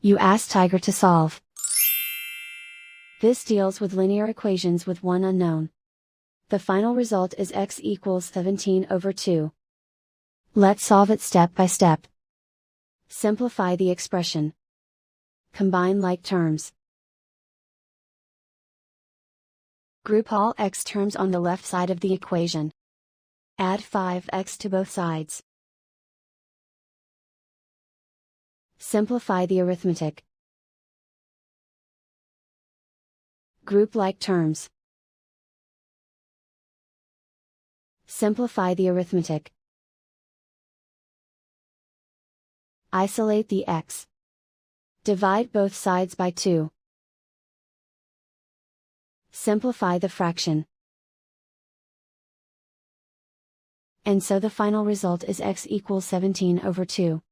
You ask Tiger to solve. This deals with linear equations with one unknown. The final result is x equals 17/2. Let's solve it step by step. Simplify the expression. Combine like terms. Group all x terms on the left side of the equation. Add 5x to both sides. Simplify the arithmetic. Group like terms. Simplify the arithmetic. Isolate the x. Divide both sides by 2. Simplify the fraction. And so the final result is x equals 17/2.